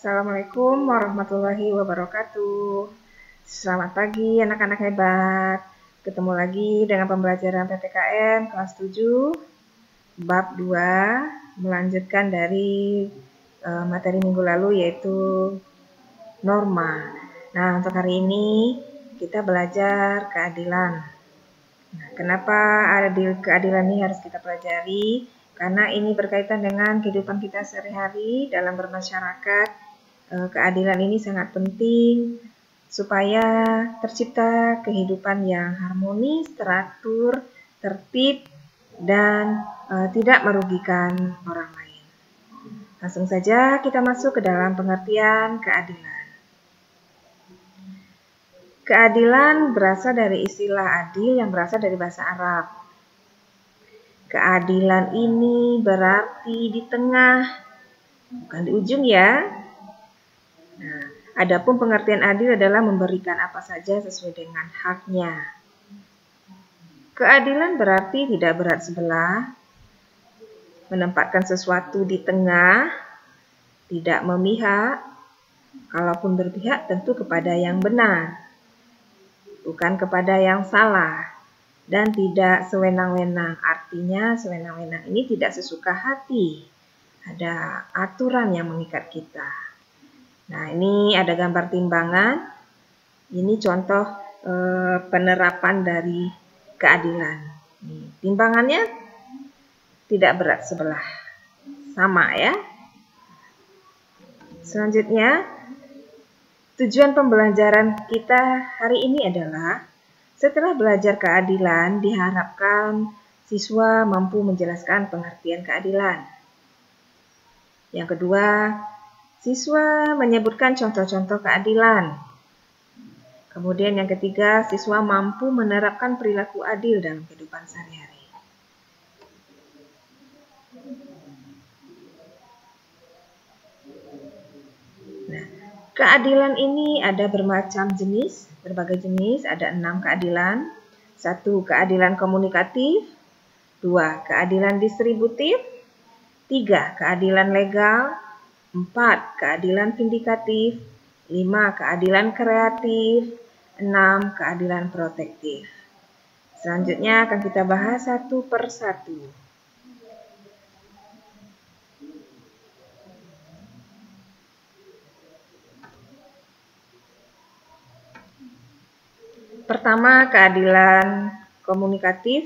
Assalamualaikum warahmatullahi wabarakatuh. Selamat pagi anak-anak hebat. Ketemu lagi dengan pembelajaran PPKN kelas 7 bab 2, melanjutkan dari materi minggu lalu yaitu norma. Nah, untuk hari ini kita belajar keadilan. Nah, kenapa keadilan ini harus kita pelajari? Karena ini berkaitan dengan kehidupan kita sehari-hari dalam bermasyarakat. Keadilan ini sangat penting supaya tercipta kehidupan yang harmonis, teratur, tertib, dan tidak merugikan orang lain. Langsung saja kita masuk ke dalam pengertian keadilan. Keadilan berasal dari istilah adil yang berasal dari bahasa Arab. Keadilan ini berarti di tengah, bukan di ujung ya. Nah, adapun pengertian adil adalah memberikan apa saja sesuai dengan haknya. Keadilan berarti tidak berat sebelah, menempatkan sesuatu di tengah, tidak memihak, kalaupun berpihak tentu kepada yang benar, bukan kepada yang salah, dan tidak sewenang-wenang. Artinya sewenang-wenang ini tidak sesuka hati, ada aturan yang mengikat kita. Nah, ini ada gambar timbangan. Ini contoh penerapan dari keadilan. Nih, timbangannya tidak berat sebelah. Sama ya. Selanjutnya, tujuan pembelajaran kita hari ini adalah setelah belajar keadilan, diharapkan siswa mampu menjelaskan pengertian keadilan. Yang kedua, siswa menyebutkan contoh-contoh keadilan. Kemudian yang ketiga, siswa mampu menerapkan perilaku adil dalam kehidupan sehari-hari. Nah, keadilan ini ada berbagai jenis, ada 6 keadilan. 1. Keadilan komunikatif. 2. Keadilan distributif. 3. Keadilan legal. 4. Keadilan vindikatif. 5. Keadilan kreatif. 6. Keadilan protektif. Selanjutnya akan kita bahas satu per satu. Pertama, keadilan komunikatif.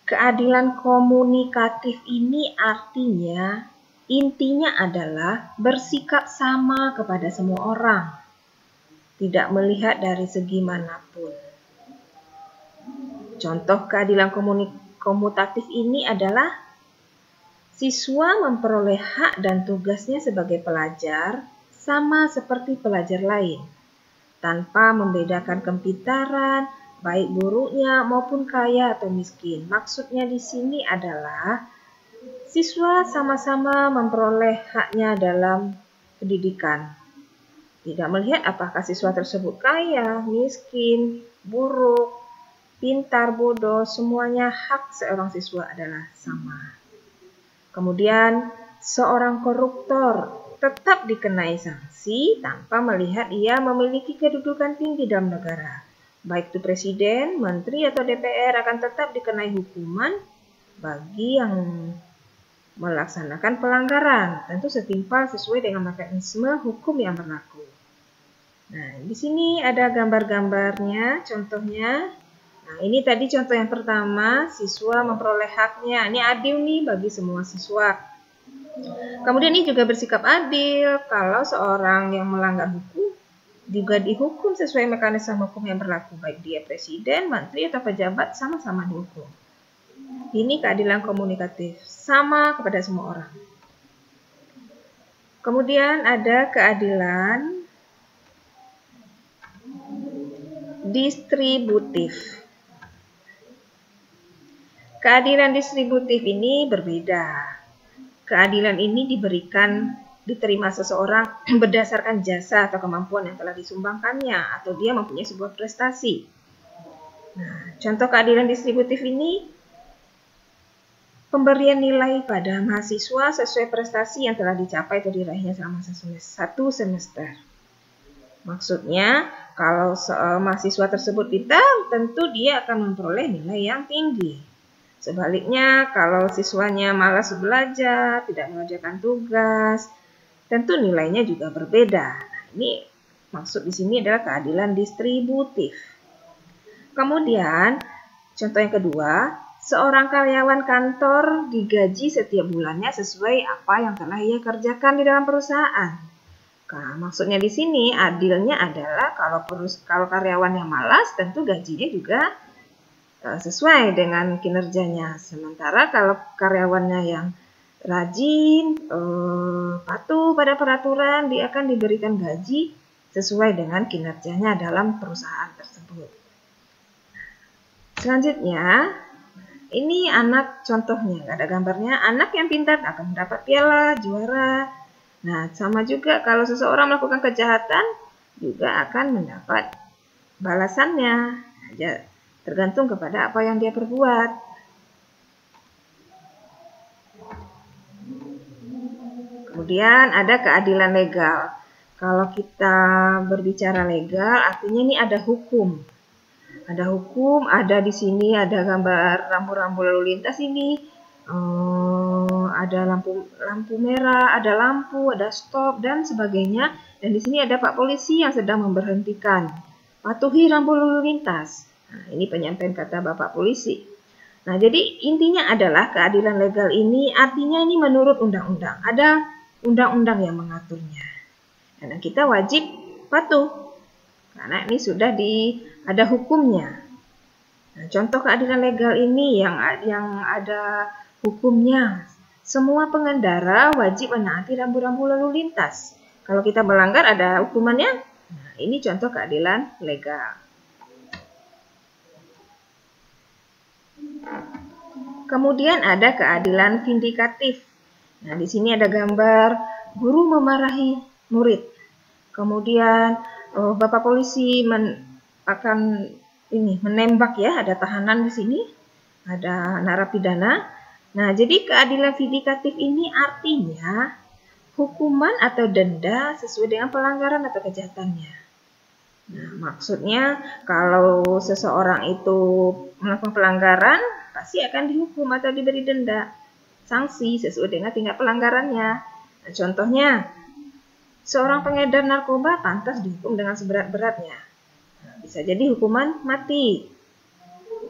Keadilan komunikatif ini artinya, intinya adalah bersikap sama kepada semua orang, tidak melihat dari segi manapun. Contoh keadilan komutatif ini adalah siswa memperoleh hak dan tugasnya sebagai pelajar sama seperti pelajar lain, tanpa membedakan kepintaran, baik buruknya maupun kaya atau miskin. Maksudnya di sini adalah siswa sama-sama memperoleh haknya dalam pendidikan. Tidak melihat apakah siswa tersebut kaya, miskin, buruk, pintar, bodoh, semuanya hak seorang siswa adalah sama. Kemudian, seorang koruptor tetap dikenai sanksi tanpa melihat ia memiliki kedudukan tinggi dalam negara. Baik itu presiden, menteri, atau DPR akan tetap dikenai hukuman bagi yang melaksanakan pelanggaran. Tentu setimpal sesuai dengan mekanisme hukum yang berlaku. Nah, di sini ada gambar-gambarnya, contohnya. Nah, ini tadi contoh yang pertama, siswa memperoleh haknya. Ini adil nih bagi semua siswa. Kemudian ini juga bersikap adil kalau seorang yang melanggar hukum juga dihukum sesuai mekanisme hukum yang berlaku, baik dia presiden, menteri, atau pejabat sama-sama dihukum. Ini keadilan komunikatif, sama kepada semua orang. Kemudian ada keadilan distributif. Keadilan distributif ini berbeda. Keadilan ini diterima seseorang berdasarkan jasa atau kemampuan yang telah disumbangkannya, atau dia mempunyai sebuah prestasi. Nah, contoh keadilan distributif ini, pemberian nilai pada mahasiswa sesuai prestasi yang telah dicapai atau diraihnya selama satu semester. Maksudnya, kalau mahasiswa tersebut pintar, tentu dia akan memperoleh nilai yang tinggi. Sebaliknya, kalau siswanya malas belajar, tidak mengerjakan tugas, tentu nilainya juga berbeda. Nah, ini maksud di sini adalah keadilan distributif. Kemudian, contoh yang kedua, seorang karyawan kantor digaji setiap bulannya sesuai apa yang telah ia kerjakan di dalam perusahaan. Nah, maksudnya di sini adilnya adalah kalau karyawannya malas, tentu gajinya juga sesuai dengan kinerjanya. Sementara kalau karyawannya yang rajin, patuh pada peraturan, dia akan diberikan gaji sesuai dengan kinerjanya dalam perusahaan tersebut. Selanjutnya, ini anak contohnya, ada gambarnya, anak yang pintar akan mendapat piala, juara. Nah, sama juga kalau seseorang melakukan kejahatan, juga akan mendapat balasannya. Tergantung kepada apa yang dia perbuat. Kemudian ada keadilan legal. Kalau kita berbicara legal, artinya ini ada hukum. Ada hukum, ada di sini ada gambar rambu-rambu lalu lintas ini, ada lampu merah, ada lampu, ada stop dan sebagainya. Dan di sini ada Pak Polisi yang sedang memberhentikan. Patuhi rambu lalu lintas. Nah, ini penyampaian kata Bapak Polisi. Nah, jadi intinya adalah keadilan legal ini artinya ini menurut undang-undang. Ada undang-undang yang mengaturnya. Karena kita wajib patuh. Karena ini sudah ada hukumnya. Nah, contoh keadilan legal ini yang ada hukumnya. Semua pengendara wajib menaati rambu-rambu lalu lintas. Kalau kita melanggar ada hukumannya. Nah, ini contoh keadilan legal. Kemudian ada keadilan vindikatif. Nah, di sini ada gambar guru memarahi murid. Kemudian Bapak Polisi akan menembak ya, ada tahanan di sini, ada narapidana. Nah, jadi keadilan vindikatif ini artinya hukuman atau denda sesuai dengan pelanggaran atau kejahatannya. Nah, maksudnya kalau seseorang itu melakukan pelanggaran, pasti akan dihukum atau diberi denda, sanksi sesuai dengan tingkat pelanggarannya. Nah, contohnya, seorang pengedar narkoba pantas dihukum dengan seberat-beratnya. Nah, bisa jadi hukuman mati.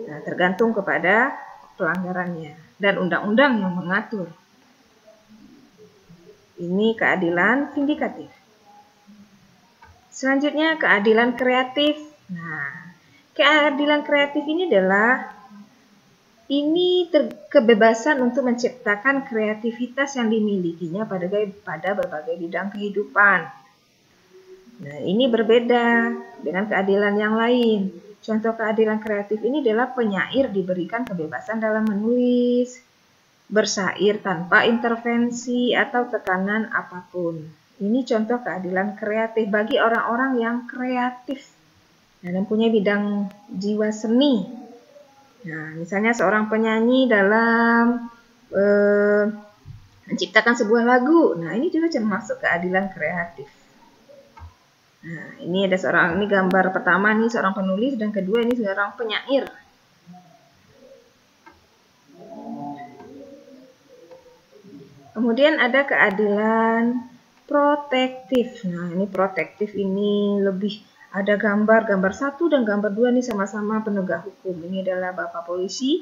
Nah, tergantung kepada pelanggarannya dan undang-undang yang mengatur. Ini keadilan vindikatif. Selanjutnya keadilan kreatif. Nah, keadilan kreatif ini adalah kebebasan untuk menciptakan kreativitas yang dimilikinya pada berbagai bidang kehidupan. Nah, ini berbeda dengan keadilan yang lain. Contoh keadilan kreatif ini adalah penyair diberikan kebebasan dalam menulis, bersair tanpa intervensi atau tekanan apapun. Ini contoh keadilan kreatif bagi orang-orang yang kreatif dan punya bidang jiwa seni. Nah, misalnya seorang penyanyi dalam menciptakan sebuah lagu. Nah, ini juga termasuk keadilan kreatif. Nah, ini ada ini gambar pertama nih seorang penulis dan kedua ini seorang penyair. Kemudian ada keadilan protektif. Nah, ini protektif ini lebih ada gambar 1 dan gambar 2 ini sama-sama penegak hukum. Ini adalah Bapak Polisi.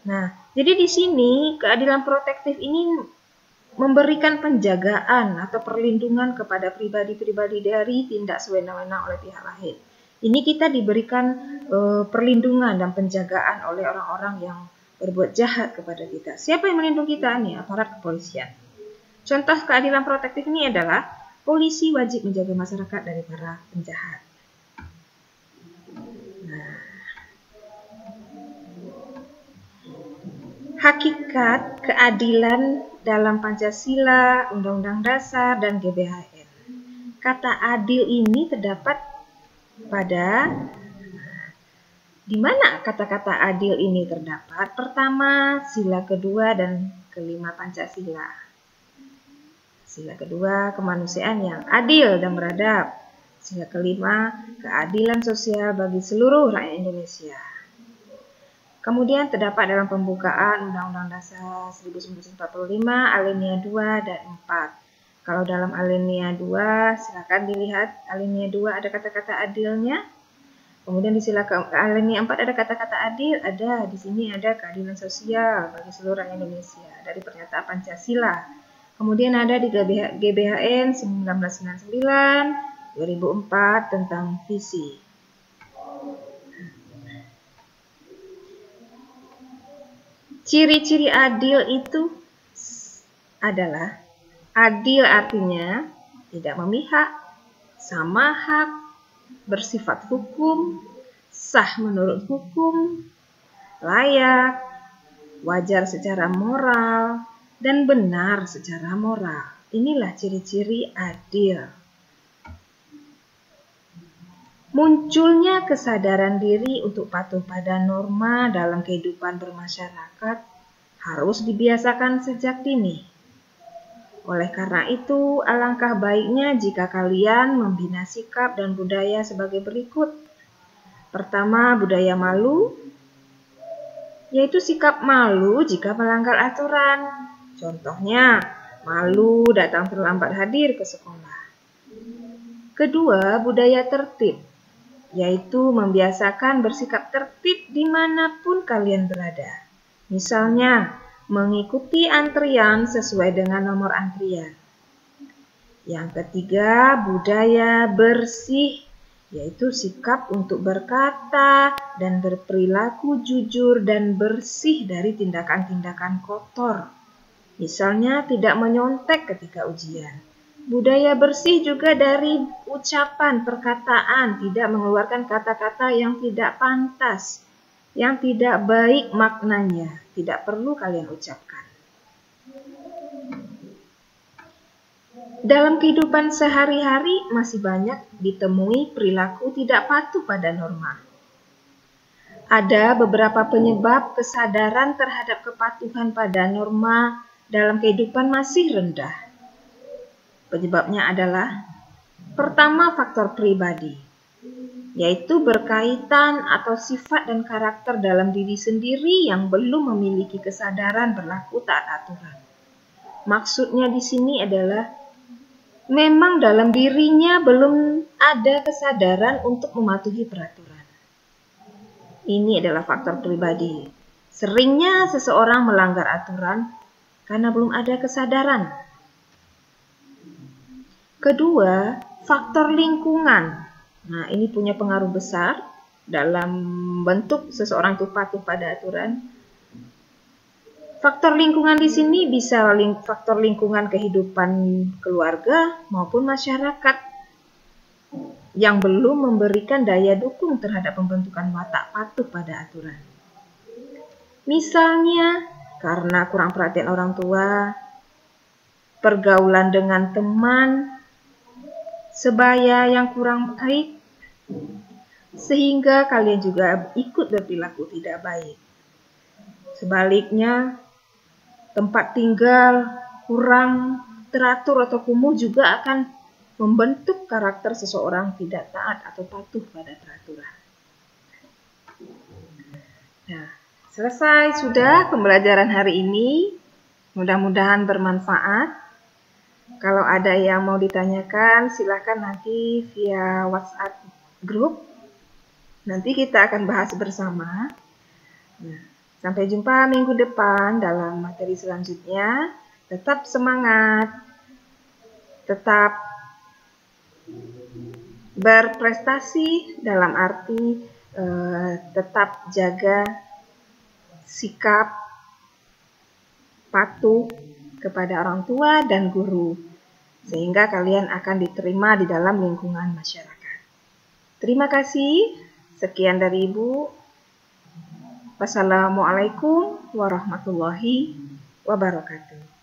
Nah, jadi di sini keadilan protektif ini memberikan penjagaan atau perlindungan kepada pribadi-pribadi dari tindak sewenang-wenang oleh pihak lain. Ini kita diberikan perlindungan dan penjagaan oleh orang-orang yang berbuat jahat kepada kita. Siapa yang melindungi kita? Nih, aparat kepolisian. Contoh keadilan protektif ini adalah polisi wajib menjaga masyarakat dari para penjahat. Nah, hakikat keadilan dalam Pancasila, Undang-Undang Dasar, dan GBHN. Kata adil ini terdapat pada Di mana kata-kata adil ini terdapat? Pertama, sila kedua dan kelima Pancasila. Sila kedua, kemanusiaan yang adil dan beradab. Sila kelima, keadilan sosial bagi seluruh rakyat Indonesia. Kemudian terdapat dalam pembukaan Undang-Undang Dasar 1945 alinea 2 dan 4. Kalau dalam alinea 2, silakan dilihat alinea 2 ada kata-kata adilnya. Kemudian di sila alinea 4 ada kata-kata adil, ada di sini ada keadilan sosial bagi seluruh rakyat Indonesia dari pernyataan Pancasila. Kemudian ada di GBHN 1999 2004 tentang visi. Ciri-ciri adil itu adalah adil artinya tidak memihak, sama hak, bersifat hukum, sah menurut hukum, layak, wajar secara moral, dan benar secara moral. Inilah ciri-ciri adil. Munculnya kesadaran diri untuk patuh pada norma dalam kehidupan bermasyarakat harus dibiasakan sejak dini. Oleh karena itu, alangkah baiknya jika kalian membina sikap dan budaya sebagai berikut. Pertama, budaya malu, yaitu sikap malu jika melanggar aturan. Contohnya, malu datang terlambat hadir ke sekolah. Kedua, budaya tertib, yaitu membiasakan bersikap tertib dimanapun kalian berada. Misalnya, mengikuti antrian sesuai dengan nomor antrian. Yang ketiga, budaya bersih, yaitu sikap untuk berkata dan berperilaku jujur dan bersih dari tindakan-tindakan kotor. Misalnya, tidak menyontek ketika ujian. Budaya bersih juga dari ucapan, perkataan, tidak mengeluarkan kata-kata yang tidak pantas, yang tidak baik maknanya, tidak perlu kalian ucapkan. Dalam kehidupan sehari-hari masih banyak ditemui perilaku tidak patuh pada norma. Ada beberapa penyebab kesadaran terhadap kepatuhan pada norma dalam kehidupan masih rendah. Penyebabnya adalah, pertama, faktor pribadi, yaitu berkaitan atau sifat dan karakter dalam diri sendiri yang belum memiliki kesadaran berlaku taat aturan. Maksudnya di sini adalah memang dalam dirinya belum ada kesadaran untuk mematuhi peraturan. Ini adalah faktor pribadi. Seringnya seseorang melanggar aturan karena belum ada kesadaran. Kedua, faktor lingkungan. Nah, ini punya pengaruh besar dalam bentuk seseorang itu patuh pada aturan. Faktor lingkungan di sini bisa faktor lingkungan kehidupan keluarga maupun masyarakat yang belum memberikan daya dukung terhadap pembentukan watak patuh pada aturan. Misalnya, karena kurang perhatian orang tua, pergaulan dengan teman sebaya yang kurang baik, sehingga kalian juga ikut berperilaku tidak baik. Sebaliknya, tempat tinggal kurang teratur atau kumuh juga akan membentuk karakter seseorang tidak taat atau patuh pada peraturan. Nah, selesai sudah pembelajaran hari ini. Mudah-mudahan bermanfaat. Kalau ada yang mau ditanyakan, silakan nanti via WhatsApp grup. Nanti kita akan bahas bersama. Nah, sampai jumpa minggu depan dalam materi selanjutnya. Tetap semangat, tetap berprestasi dalam arti tetap jaga sikap patuh kepada orang tua dan guru, sehingga kalian akan diterima di dalam lingkungan masyarakat. Terima kasih. Sekian dari Ibu. Wassalamualaikum warahmatullahi wabarakatuh.